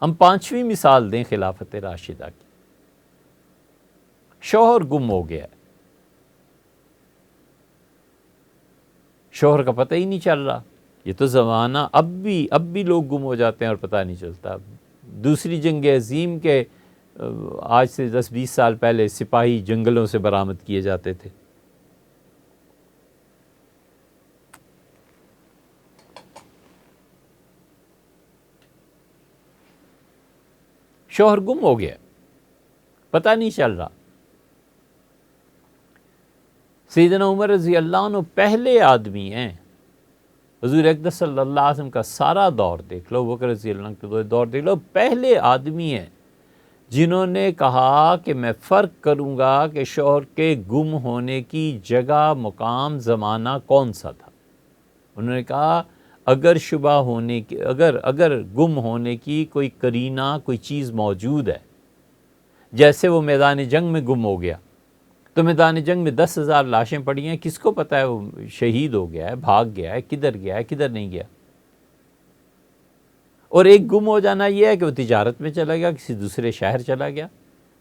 ہم 5ویں مثال دیں خلافت راشدہ کی. شوہر گم ہو گیا، شوہر کا پتہ ہی نہیں چل رہا. یہ تو زمانہ اب بھی لوگ گم ہو جاتے ہیں اور پتہ نہیں چلتا. دوسری جنگ عظیم کے آج سے 10-20 سال پہلے سپاہی جنگلوں سے برآمد کیے جاتے تھے. شوہر گم ہو گیا، پتہ نہیں چل رہا. سیدنا عمر رضی اللہ عنہ پہلے آدمی ہیں. حضور اقدس صلی اللہ علیہ وسلم کا سارا دور دیکھ لو، بکر رضی اللہ عنہ کا دور دیکھ لو، پہلے آدمی ہیں جنہوں نے کہا کہ میں فرق کروں گا کہ شوہر کے گم ہونے کی جگہ، مقام، زمانہ کون سا تھا. انہوں نے کہا اگر شبہ ہونے کی، اگر گم ہونے کی کوئی قرینہ، کوئی چیز موجود ہے، جیسے وہ میدان جنگ میں گم ہو گیا، تو میدان جنگ میں 10,000 لاشیں پڑی ہیں، کس کو پتہ ہے وہ شہید ہو گیا ہے، بھاگ گیا ہے، کدھر گیا ہے، کدھر نہیں گیا. اور ایک گم ہو جانا یہ ہے کہ وہ تجارت میں چلا گیا، کسی دوسرے شہر چلا گیا.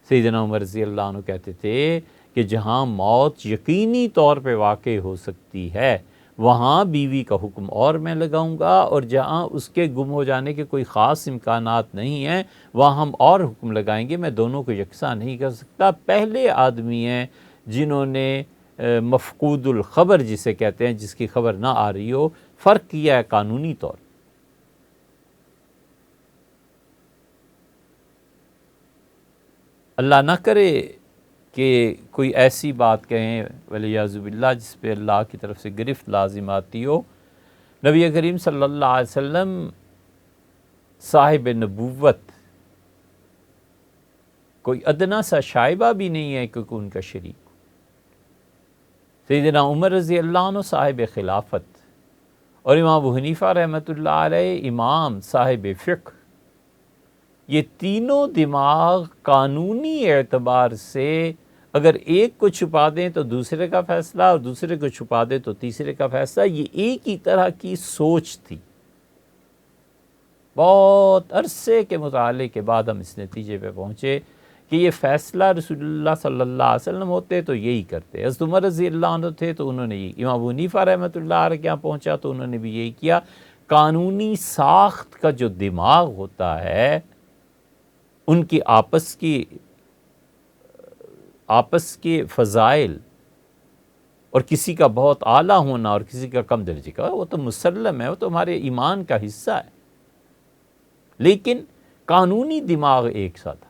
سیدنا عمر رضی اللہ عنہ کہتے تھے کہ جہاں موت یقینی طور پہ واقع ہو سکتی ہے وہاں بیوی کا حکم اور میں لگاؤں گا، اور جہاں اس کے گم ہو جانے کے کوئی خاص امکانات نہیں ہیں وہاں ہم اور حکم لگائیں گے. میں دونوں کو یکساں نہیں کر سکتا. پہلے آدمی ہیں جنہوں نے مفقود الخبر جسے کہتے ہیں، جس کی خبر نہ آ رہی ہو، فرق کیا ہے قانونی طور. اللہ نہ کرے کہ کوئی ایسی بات کہیں ولیعوذ باللہ جس پہ اللہ کی طرف سے گرفت لازم آتی ہو. نبی کریم صلی اللہ علیہ وسلم صاحب نبوت، کوئی ادنا سا شائبہ بھی نہیں ہے کہ ان کا شریک ہو. سیدنا عمر رضی اللہ عنہ صاحب خلافت، اور امام ابو حنیفہ رحمۃ اللہ علیہ امام صاحب فقہ، یہ تینوں دماغ قانونی اعتبار سے اگر ایک کو چھپا دیں تو دوسرے کا فیصلہ، اور دوسرے کو چھپا دیں تو تیسرے کا فیصلہ. یہ ایک ہی طرح کی سوچ تھی. بہت عرصے کے مطالعے کے بعد ہم اس نتیجے پہ پہنچے کہ یہ فیصلہ رسول اللہ صلی اللہ علیہ وسلم ہوتے تو یہی کرتے. حضرت عمر رضی اللہ عنہ تھے تو انہوں نے یہی. امام ابو حنیفہ رحمۃ اللہ علیہ کے یہاں پہنچا تو انہوں نے بھی یہی کیا. قانونی ساخت کا جو دماغ ہوتا ہے، ان کی آپس کے فضائل، اور کسی کا بہت اعلیٰ ہونا اور کسی کا کم درجے کا، وہ تو مسلم ہے، وہ تو ہمارے ایمان کا حصہ ہے. لیکن قانونی دماغ ایک سا تھا.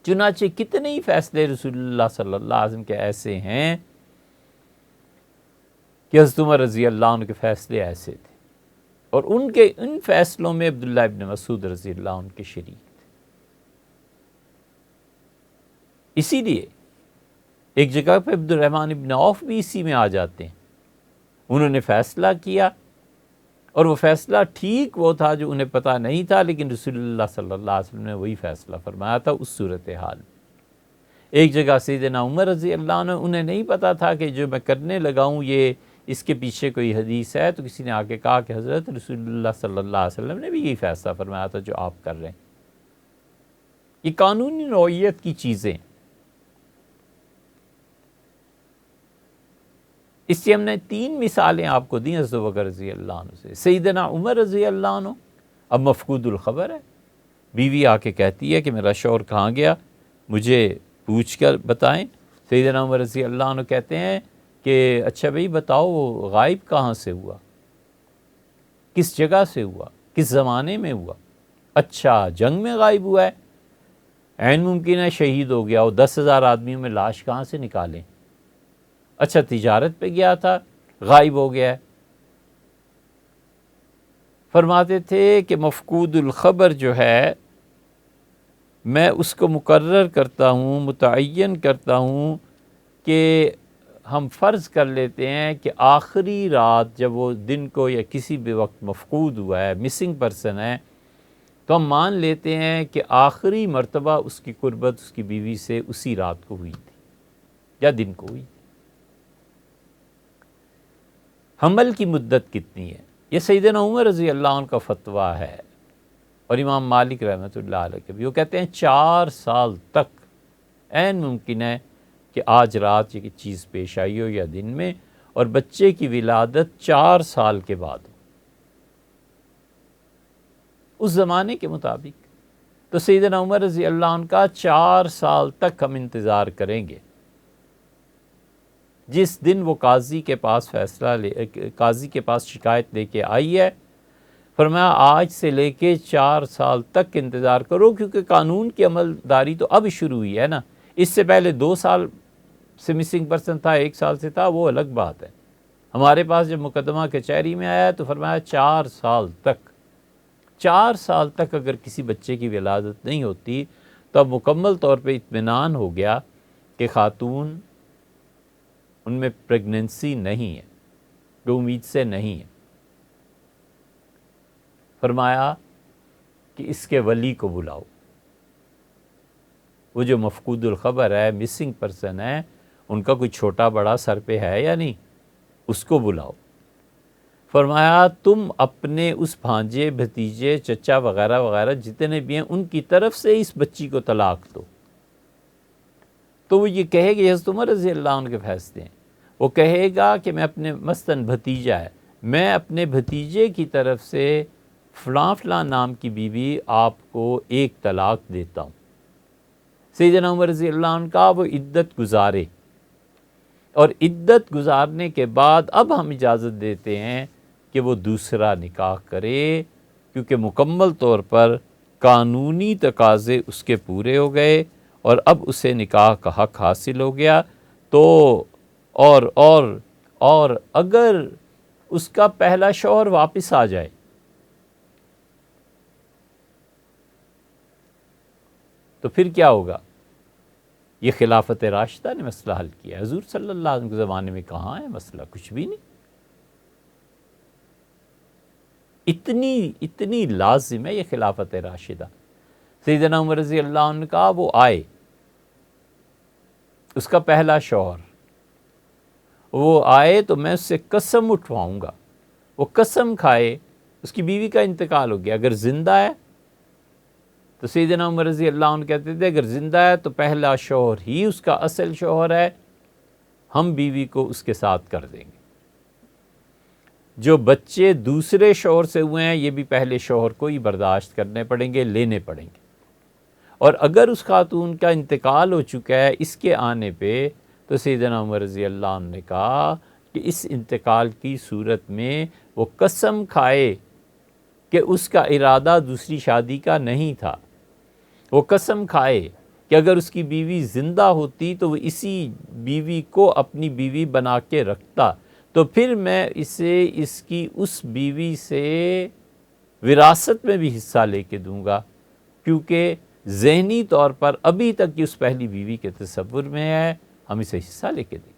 چنانچہ کتنے ہی فیصلے رسول اللہ صلی اللہ علیہ وسلم کے ایسے ہیں کہ حضرت عمر رضی اللہ عنہ کے فیصلے ایسے تھے، اور ان فیصلوں میں عبداللہ ابن مسعود رضی اللہ عنہ کے شریک تھے. اسی لیے ایک جگہ پہ عبد الرحمن ابن عوف بھی اسی میں آ جاتے ہیں. انہوں نے فیصلہ کیا، اور وہ فیصلہ ٹھیک وہ تھا جو انہیں پتہ نہیں تھا، لیکن رسول اللہ صلی اللہ علیہ وسلم نے وہی فیصلہ فرمایا تھا اس صورتحال میں. ایک جگہ سیدنا عمر رضی اللہ عنہ، انہیں نہیں پتہ تھا کہ جو میں کرنے لگا ہوں یہ اس کے پیچھے کوئی حدیث ہے، تو کسی نے آ کے کہا کہ حضرت رسول اللہ صلی اللہ علیہ وسلم نے بھی یہی فیصلہ فرمایا تھا جو آپ کر رہے ہیں. یہ قانونی نوعیت کی چیزیں. اس سے ہم نے 3 مثالیں آپ کو دیں حضرت ابوبکر رضی اللہ عنہ سے. سیدنا عمر رضی اللہ عنہ اب مفقود الخبر ہے. بیوی آ کے کہتی ہے کہ میرا شوہر کہاں گیا، مجھے پوچھ کر بتائیں. سیدنا عمر رضی اللہ عنہ کہتے ہیں کہ اچھا بھئی بتاؤ وہ غائب کہاں سے ہوا، کس جگہ سے ہوا، کس زمانے میں ہوا. اچھا جنگ میں غائب ہوا ہے، عین ممکن ہے شہید ہو گیا. وہ 10,000 آدمیوں میں لاش کہاں سے نکالیں. اچھا تجارت پہ گیا تھا، غائب ہو گیا ہے. فرماتے تھے کہ مفقود الخبر جو ہے میں اس کو مقرر کرتا ہوں، متعین کرتا ہوں کہ ہم فرض کر لیتے ہیں کہ آخری رات جب وہ دن کو یا کسی بھی وقت مفقود ہوا ہے، مسنگ پرسن ہے، تو ہم مان لیتے ہیں کہ آخری مرتبہ اس کی قربت اس کی بیوی سے اسی رات کو ہوئی تھی یا دن کو ہوئی. حمل کی مدت کتنی ہے؟ یہ سیدنا عمر رضی اللہ عنہ کا فتویٰ ہے. اور امام مالک رحمۃ اللہ علیہ کے بھی، وہ کہتے ہیں 4 سال تک عین ممکن ہے کہ آج رات یہ چیز پیش آئی ہو یا دن میں، اور بچے کی ولادت 4 سال کے بعد ہو اس زمانے کے مطابق۔ تو سیدنا عمر رضی اللہ عنہ کا 4 سال تک ہم انتظار کریں گے۔ جس دن وہ قاضی کے پاس قاضی کے پاس شکایت لے کے آئی ہے، فرمایا آج سے لے کے 4 سال تک انتظار کرو، کیونکہ قانون کی عمل داری تو اب شروع ہوئی ہے نا، اس سے پہلے 2 سال سے مسنگ پرسن تھا، 1 سال سے تھا، وہ الگ بات ہے۔ ہمارے پاس جب مقدمہ کچہری میں آیا تو فرمایا 4 سال تک، 4 سال تک اگر کسی بچے کی ولادت نہیں ہوتی تو اب مکمل طور پہ اطمینان ہو گیا کہ خاتون ان میں پریگننسی نہیں ہے، جو امید سے نہیں ہے۔ فرمایا کہ اس کے ولی کو بلاؤ، وہ جو مفقود الخبر ہے، مسنگ پرسن ہے، ان کا کوئی چھوٹا بڑا سر پہ ہے یا نہیں، اس کو بلاؤ۔ فرمایا تم اپنے اس بھانجے بھتیجے چچا وغیرہ وغیرہ جتنے بھی ہیں ان کی طرف سے اس بچی کو طلاق دو۔ تو وہ یہ کہے گا، حضرت عمر رضی اللہ عنہ کے فیصلے ہیں، وہ کہے گا کہ میں اپنے مثلاً بھتیجا ہے، میں اپنے بھتیجے کی طرف سے فلاں فلاں نام کی بیوی آپ کو 1 طلاق دیتا ہوں۔ سیدنا عمر رضی اللہ عنہ کا وہ عدت گزارے، اور عدت گزارنے کے بعد اب ہم اجازت دیتے ہیں کہ وہ دوسرا نکاح کرے، کیونکہ مکمل طور پر قانونی تقاضے اس کے پورے ہو گئے اور اب اسے نکاح کا حق حاصل ہو گیا۔ تو اور اگر اس کا پہلا شوہر واپس آ جائے تو پھر کیا ہوگا؟ یہ خلافت راشدہ نے مسئلہ حل کیا۔ حضور صلی اللہ علیہ وسلم کے زمانے میں کہاں ہے مسئلہ؟ کچھ بھی نہیں۔ اتنی لازم ہے یہ خلافت راشدہ۔ سیدنا عمر رضی اللہ عنہ کا وہ آئے، اس کا پہلا شوہر وہ آئے تو میں اس سے قسم اٹھواؤں گا، وہ قسم کھائے، اس کی بیوی کا انتقال ہو گیا، اگر زندہ ہے تو سیدنا عمر رضی اللہ عنہ کہتے تھے اگر زندہ ہے تو پہلا شوہر ہی اس کا اصل شوہر ہے، ہم بیوی کو اس کے ساتھ کر دیں گے۔ جو بچے دوسرے شوہر سے ہوئے ہیں یہ بھی پہلے شوہر کو ہی برداشت کرنے پڑیں گے، لینے پڑیں گے۔ اور اگر اس خاتون کا انتقال ہو چکا ہے اس کے آنے پہ، تو سیدنا عمر رضی اللہ عنہ نے کہا کہ اس انتقال کی صورت میں وہ قسم کھائے کہ اس کا ارادہ دوسری شادی کا نہیں تھا، وہ قسم کھائے کہ اگر اس کی بیوی زندہ ہوتی تو وہ اسی بیوی کو اپنی بیوی بنا کے رکھتا، تو پھر میں اسے اس کی اس بیوی سے وراثت میں بھی حصہ لے کے دوں گا، کیونکہ ذہنی طور پر ابھی تک اس پہلی بیوی کے تصور میں ہے، ہم اسے حصہ لے کے دیں گے۔